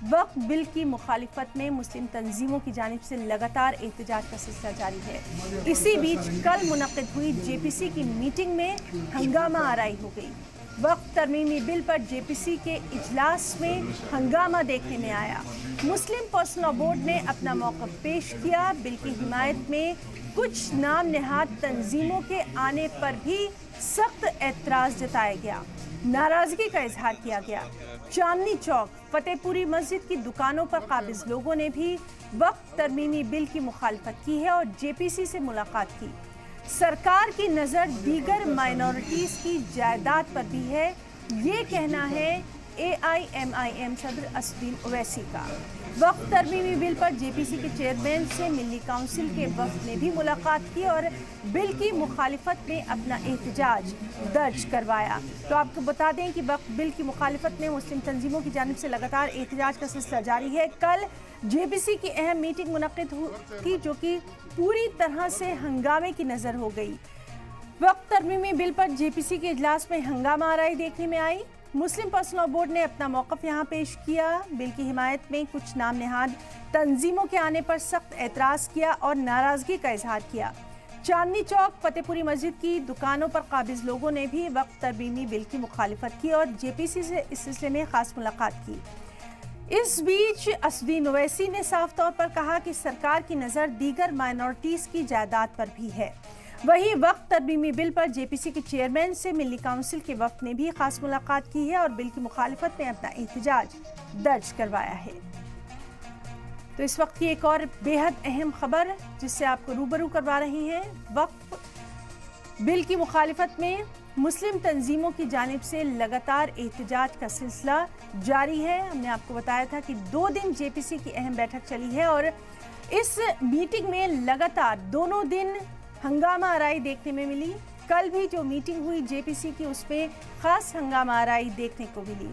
वक्फ bill की मुखालिफत में मुस्लिम तंजीमों की जानिब से लगातार एहतजाज का सिलसिला जारी है। इसी बीच कल मुनक्किद हुई जेपीसी की मीटिंग में हंगामा आराई हो गई। वक्फ तरमीमी बिल पर जेपीसी के इजलास में हंगामा देखने में आया। मुस्लिम पर्सनल लॉ बोर्ड ने अपना मौक़िफ़ पेश किया। बिल की हिमायत में कुछ नाम नहाद तंजीमों के आने पर भी सख्त एतराज़ जताया गया, नाराज़गी का इजहार किया गया। चांदनी चौक, फतेहपुरी मस्जिद की दुकानों पर काबिज लोगों ने भी वक्फ तरमीमी बिल की मुखालफत की है और जेपीसी से मुलाकात की। सरकार की नज़र दीगर माइनॉरिटीज़ की जायदाद पर भी है, ये कहना है AIMIM सदर असदुद्दीन ओवैसी का। वक्फ तरमीमी बिल पर जेपीसी के चेयरमैन से मिली काउंसिल के वफ्द ने भी मुलाकात की और बिल की मुखालिफत में अपना एहतजाज दर्ज करवाया। तो आपको बता दें कि वक्फ बिल की मुखालिफत में मुस्लिम तंजीमों की जानिब से लगातार एहतजाज का सिलसिला जारी है। कल जेपीसी की अहम मीटिंग मुनक्किद थी जो कि पूरी तरह से हंगामे की नज़र हो गई। वक्फ तरमीमी बिल पर जेपीसी के इजलास में हंगामा आराई देखने में आई। मुस्लिम पर्सनल लॉ बोर्ड ने अपना मौक़िफ़ यहाँ पेश किया। बिल की हिमायत में कुछ नाम नहाद तंजीमों के आने पर सख्त एतराज़ किया और नाराज़गी का इजहार किया। चांदनी चौक, फतेहपुरी मस्जिद की दुकानों पर काबिज लोगों ने भी वक्फ तरमीमी बिल की मुखालिफत की और जेपीसी से इस सिलसिले में ख़ास मुलाकात की। इस बीच असदुद्दीन ओवैसी ने साफ तौर पर कहा कि सरकार की नज़र दीगर माइनॉरिटीज़ की जायदाद पर भी है। वहीं वक्फ तरमीमी बिल पर जेपीसी के चेयरमैन से मिली काउंसिल के वफ्द ने भी खास मुलाकात की है और बिल की मुखालिफत में अपना एहतजाज दर्ज करवाया है। तो इस वक्त की एक और बेहद अहम खबर जिससे आपको रूबरू करवा रही हैं। वक्फ बिल की मुखालिफत में मुस्लिम तंजीमों की जानिब से लगातार एहतजाज का सिलसिला जारी है। हमने आपको बताया था कि 2 दिन जेपीसी की अहम बैठक चली है और इस मीटिंग में लगातार दोनों दिन हंगामा आराई देखने में मिली। कल भी जो मीटिंग हुई जेपीसी की उसमें खास हंगामा आराई देखने को मिली।